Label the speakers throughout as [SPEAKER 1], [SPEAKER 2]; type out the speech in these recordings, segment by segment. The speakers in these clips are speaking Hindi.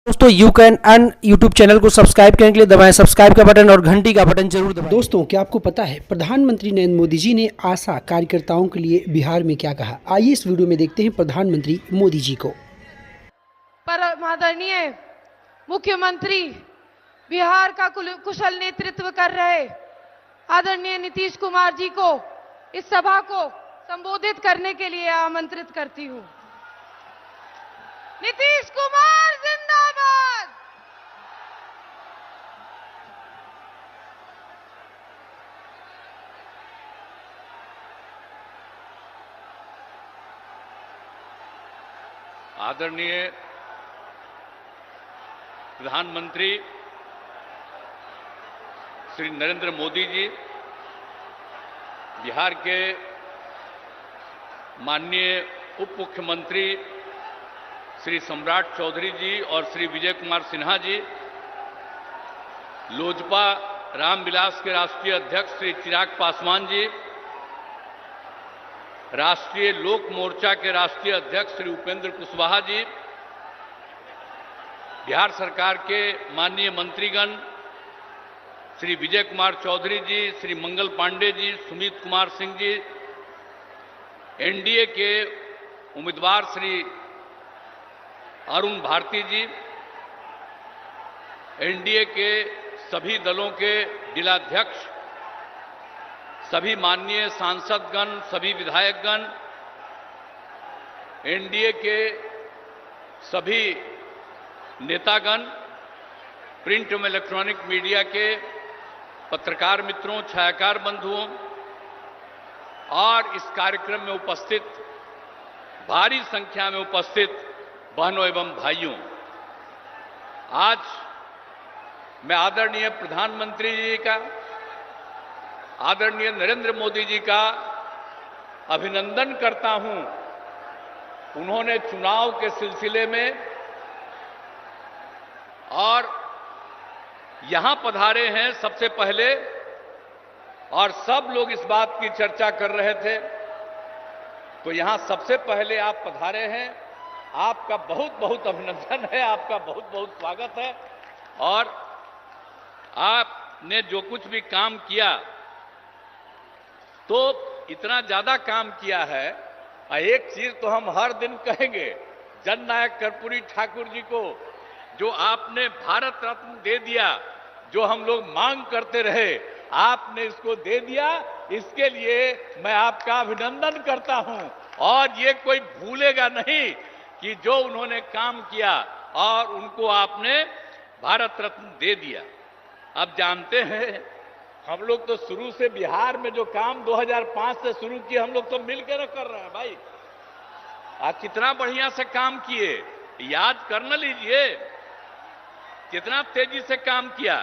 [SPEAKER 1] दोस्तों you can earn YouTube channel को सब्सक्राइब करने के लिए दबाएं सब्सक्राइब का बटन और घंटी का बटन जरूर दबाएं। दोस्तों क्या आपको पता है प्रधानमंत्री नरेंद्र मोदी जी ने आशा कार्यकर्ताओं के लिए बिहार में क्या कहा? आइए इस वीडियो में देखते हैं प्रधानमंत्री मोदी जी को।
[SPEAKER 2] पर आदरणीय मुख्यमंत्री बिहार का कुशल नेतृत्व कर रहे आदरणीय नीतीश कुमार जी को इस सभा को संबोधित करने के लिए आमंत्रित करती हूं। नीतीश कुमार जिंदाबाद।
[SPEAKER 3] आदरणीय प्रधानमंत्री श्री नरेंद्र मोदी जी, बिहार के माननीय उप मुख्यमंत्री श्री सम्राट चौधरी जी और श्री विजय कुमार सिन्हा जी, लोजपा रामविलास के राष्ट्रीय अध्यक्ष श्री चिराग पासवान जी, राष्ट्रीय लोक मोर्चा के राष्ट्रीय अध्यक्ष श्री उपेंद्र कुशवाहा जी, बिहार सरकार के माननीय मंत्रीगण श्री विजय कुमार चौधरी जी, श्री मंगल पांडे जी, सुमित कुमार सिंह जी, एनडीए के उम्मीदवार श्री अरुण भारती जी, एनडीए के सभी दलों के जिलाध्यक्ष, सभी माननीय सांसदगण, सभी विधायकगण, एनडीए के सभी नेतागण, प्रिंट एवं इलेक्ट्रॉनिक मीडिया के पत्रकार मित्रों, छायाकार बंधुओं और इस कार्यक्रम में उपस्थित भारी संख्या में उपस्थित बहनों एवं भाइयों, आज मैं आदरणीय प्रधानमंत्री जी का, आदरणीय नरेंद्र मोदी जी का अभिनंदन करता हूं। उन्होंने चुनाव के सिलसिले में और यहां पधारे हैं सबसे पहले, और सब लोग इस बात की चर्चा कर रहे थे, तो यहां सबसे पहले आप पधारे हैं। आपका बहुत बहुत अभिनंदन है, आपका बहुत बहुत स्वागत है। और आपने जो कुछ भी काम किया, तो इतना ज्यादा काम किया है। एक चीज तो हम हर दिन कहेंगे, जननायक कर्पूरी ठाकुर जी को जो आपने भारत रत्न दे दिया, जो हम लोग मांग करते रहे, आपने इसको दे दिया। इसके लिए मैं आपका अभिनंदन करता हूं। और ये कोई भूलेगा नहीं कि जो उन्होंने काम किया और उनको आपने भारत रत्न दे दिया। अब जानते हैं, हम लोग तो शुरू से बिहार में जो काम 2005 से शुरू किए, हम लोग तो मिलकर कर रहे हैं भाई। आप कितना बढ़िया से काम किए, याद कर न लीजिए कितना तेजी से काम किया।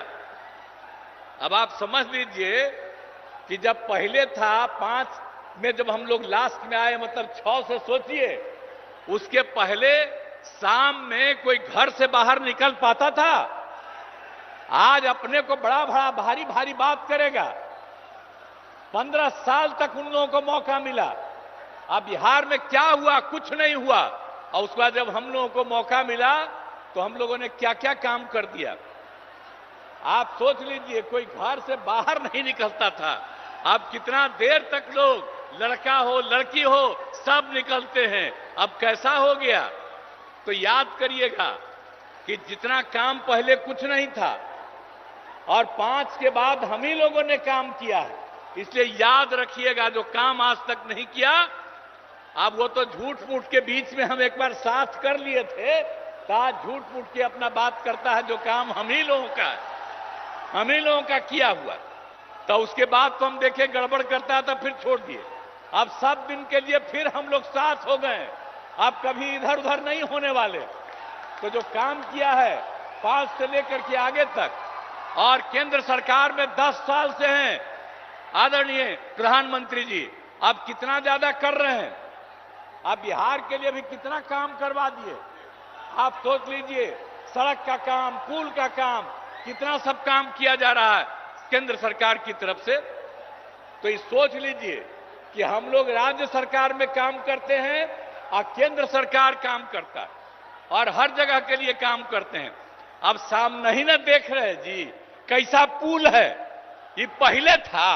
[SPEAKER 3] अब आप समझ लीजिए कि जब पहले था 5 में, जब हम लोग लास्ट में आए, मतलब 6 से सोचिए, उसके पहले शाम में कोई घर से बाहर निकल पाता था? आज अपने को बड़ा बड़ा भारी भारी बात करेगा। 15 साल तक उन लोगों को मौका मिला। अब बिहार में क्या हुआ? कुछ नहीं हुआ। और उसके बाद जब हम लोगों को मौका मिला तो हम लोगों ने क्या क्या काम कर दिया। आप सोच लीजिए, कोई घर से बाहर नहीं निकलता था। अब कितना देर तक लोग, लड़का हो लड़की हो, सब निकलते हैं। अब कैसा हो गया? तो याद करिएगा कि जितना काम पहले कुछ नहीं था, और 5 के बाद हम ही लोगों ने काम किया है। इसलिए याद रखिएगा, जो काम आज तक नहीं किया, अब वो तो झूठ मूठ के बीच में हम एक बार साथ कर लिए थे, तो आज झूठ मूठ के अपना बात करता है। जो काम हम ही लोगों का है, हम ही लोगों का किया हुआ, तो उसके बाद तो हम देखे गड़बड़ करता था, फिर छोड़ दिए। अब सब दिन के लिए फिर हम लोग साथ हो गए। अब कभी इधर उधर नहीं होने वाले। तो जो काम किया है 5 से लेकर के आगे तक, और केंद्र सरकार में 10 साल से हैं आदरणीय प्रधानमंत्री जी, अब कितना ज्यादा कर रहे हैं। अब बिहार के लिए भी कितना काम करवा दिए। आप सोच लीजिए, सड़क का काम, पुल का काम, कितना सब काम किया जा रहा है केंद्र सरकार की तरफ से। तो ये सोच लीजिए कि हम लोग राज्य सरकार में काम करते हैं और केंद्र सरकार काम करता है। और हर जगह के लिए काम करते हैं। अब सामने ही ना देख रहे जी कैसा पुल है, ये पहले था,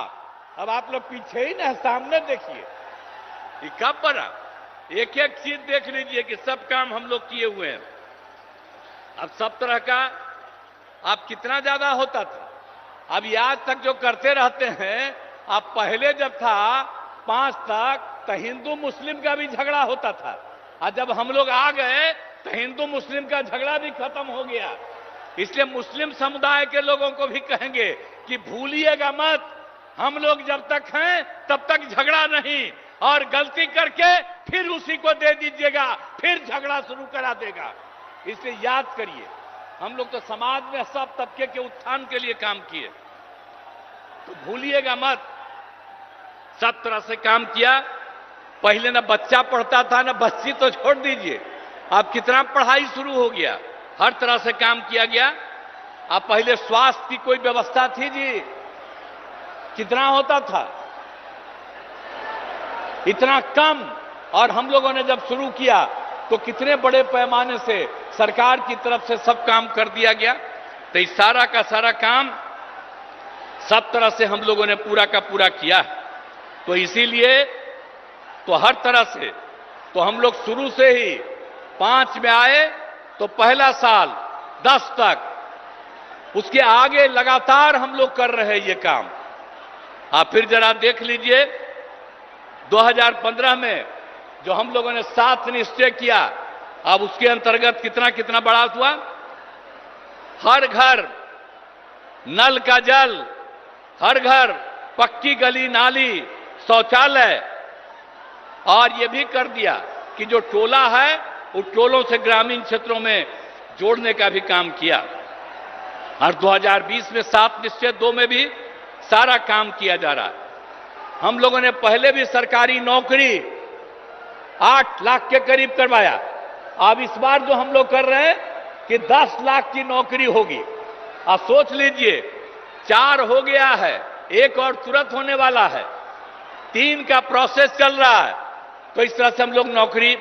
[SPEAKER 3] अब आप लोग पीछे ही ना सामने देखिए ये कब बना। एक एक चीज देख लीजिए कि सब काम हम लोग किए हुए हैं। अब सब तरह का अब कितना ज्यादा होता था, अब आज तक जो करते रहते हैं। अब पहले जब था 5 तक तो हिंदू मुस्लिम का भी झगड़ा होता था, और जब हम लोग आ गए तो हिंदू मुस्लिम का झगड़ा भी खत्म हो गया। इसलिए मुस्लिम समुदाय के लोगों को भी कहेंगे कि भूलिएगा मत, हम लोग जब तक हैं तब तक झगड़ा नहीं, और गलती करके फिर उसी को दे दीजिएगा, फिर झगड़ा शुरू करा देगा। इसलिए याद करिए, हम लोग तो समाज में सब तबके के उत्थान के लिए काम किए, तो भूलिएगा मत। सब तरह से काम किया। पहले ना बच्चा पढ़ता था ना बच्ची, तो छोड़ दीजिए, अब कितना पढ़ाई शुरू हो गया, हर तरह से काम किया गया। अब पहले स्वास्थ्य की कोई व्यवस्था थी जी, कितना होता था, इतना कम। और हम लोगों ने जब शुरू किया तो कितने बड़े पैमाने से सरकार की तरफ से सब काम कर दिया गया। तो इस सारा का सारा काम सब तरह से हम लोगों ने पूरा का पूरा किया। तो इसीलिए तो हर तरह से तो हम लोग शुरू से ही 5 में आए तो पहला साल 10 तक, उसके आगे लगातार हम लोग कर रहे हैं ये काम। आप फिर जरा देख लीजिए 2015 में जो हम लोगों ने 7 निश्चय किया, अब उसके अंतर्गत कितना कितना बढ़ा हुआ। हर घर नल का जल, हर घर पक्की गली नाली शौचालय, और यह भी कर दिया कि जो टोला है उन टोलों से ग्रामीण क्षेत्रों में जोड़ने का भी काम किया। और 2020 में 7 निश्चय 2 में भी सारा काम किया जा रहा है। हम लोगों ने पहले भी सरकारी नौकरी 8 लाख के करीब करवाया। अब इस बार जो हम लोग कर रहे हैं कि 10 लाख की नौकरी होगी। आप सोच लीजिए, 4 हो गया है, 1 और तुरंत होने वाला है, 3 का प्रोसेस चल रहा है। तो इस तरह से हम लोग नौकरी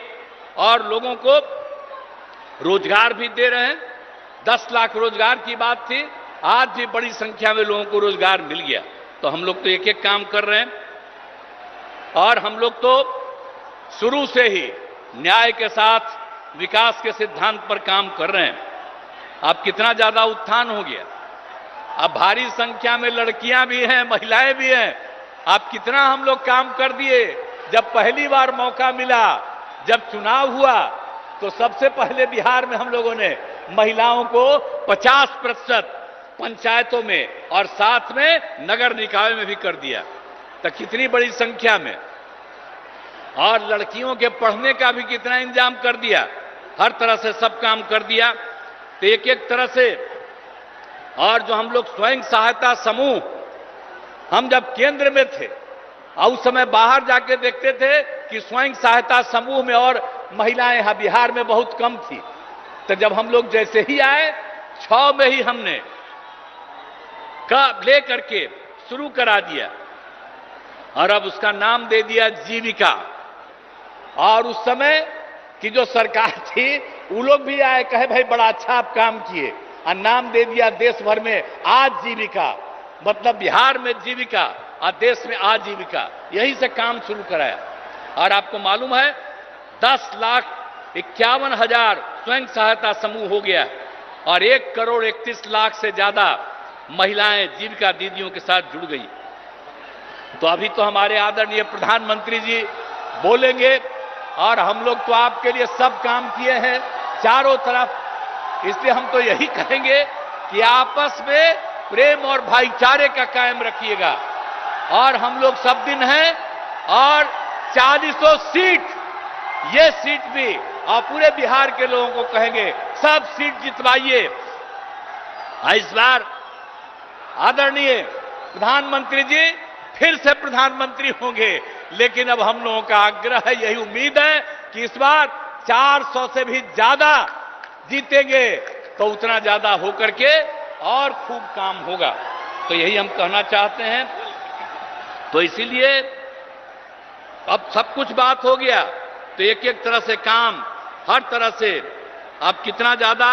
[SPEAKER 3] और लोगों को रोजगार भी दे रहे हैं। 10 लाख रोजगार की बात थी, आज भी बड़ी संख्या में लोगों को रोजगार मिल गया। तो हम लोग तो एक एक काम कर रहे हैं। और हम लोग तो शुरू से ही न्याय के साथ विकास के सिद्धांत पर काम कर रहे हैं। अब कितना ज्यादा उत्थान हो गया, अब भारी संख्या में लड़कियां भी हैं, महिलाएं भी हैं। अब कितना हम लोग काम कर दिए। जब पहली बार मौका मिला, जब चुनाव हुआ, तो सबसे पहले बिहार में हम लोगों ने महिलाओं को 50% पंचायतों में और साथ में नगर निकाय में भी कर दिया। तो कितनी बड़ी संख्या में। और लड़कियों के पढ़ने का भी कितना इंतजाम कर दिया, हर तरह से सब काम कर दिया। तो एक एक तरह से। और जो हम लोग स्वयं सहायता समूह, हम जब केंद्र में थे और उस समय बाहर जाके देखते थे कि स्वयं सहायता समूह में और महिलाएं यहां बिहार में बहुत कम थी। तो जब हम लोग जैसे ही आए 6 में ही हमने ले करके शुरू करा दिया, और अब उसका नाम दे दिया जीविका। और उस समय की जो सरकार थी वो लोग भी आए, कहे भाई बड़ा अच्छा आप काम किए, और नाम दे दिया देश भर में आजीविका। मतलब बिहार में जीविका और देश में आजीविका, यही से काम शुरू कराया। और आपको मालूम है 10,51,000 स्वयं सहायता समूह हो गया, और 1,31,00,000 से ज्यादा महिलाएं जीविका दीदियों के साथ जुड़ गई। तो अभी तो हमारे आदरणीय प्रधानमंत्री जी बोलेंगे, और हम लोग तो आपके लिए सब काम किए हैं चारों तरफ। इसलिए हम तो यही कहेंगे कि आपस में प्रेम और भाईचारे का कायम रखिएगा। और हम लोग सब दिन हैं, और 40 सीट, ये सीट भी और पूरे बिहार के लोगों को कहेंगे सब सीट जितवाइए। इस बार आदरणीय प्रधानमंत्री जी फिर से प्रधानमंत्री होंगे, लेकिन अब हम लोगों का आग्रह है, यही उम्मीद है कि इस बार 400 से भी ज्यादा जीतेंगे, तो उतना ज्यादा होकर के और खूब काम होगा। तो यही हम कहना चाहते हैं। तो इसीलिए अब सब कुछ बात हो गया, तो एक एक तरह से काम हर तरह से अब कितना ज्यादा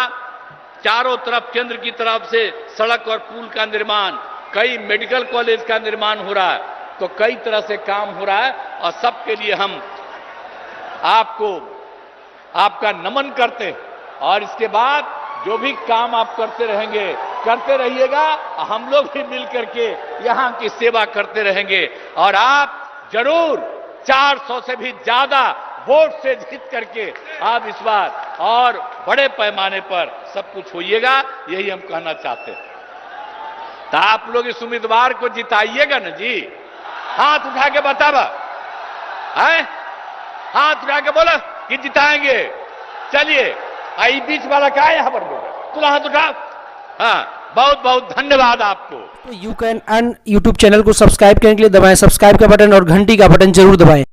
[SPEAKER 3] चारों तरफ केंद्र की तरफ से सड़क और पुल का निर्माण, कई मेडिकल कॉलेज का निर्माण हो रहा है, तो कई तरह से काम हो रहा है और सबके लिए हम आपको आपका नमन करते हैं। और इसके बाद जो भी काम आप करते रहेंगे, करते रहिएगा, हम लोग भी मिल करके यहां की सेवा करते रहेंगे और आप जरूर 400 से भी ज्यादा वोट से जीत करके आप इस बार और बड़े पैमाने पर सब कुछ होइएगा, यही हम कहना चाहते हैं। तो आप लोग इस उम्मीदवार को जिताइएगा ना जी? हाथ उठा के बतावा, हाथ उठा के बोला कि जिताएंगे। चलिए, आई बीच वाला क्या है यहां पर, तुला हाथ उठा। हाँ, बहुत बहुत धन्यवाद आपको।
[SPEAKER 1] तो you can earn YouTube channel को सब्सक्राइब करने के लिए दबाएं सब्सक्राइब का बटन और घंटी का बटन जरूर दबाएं।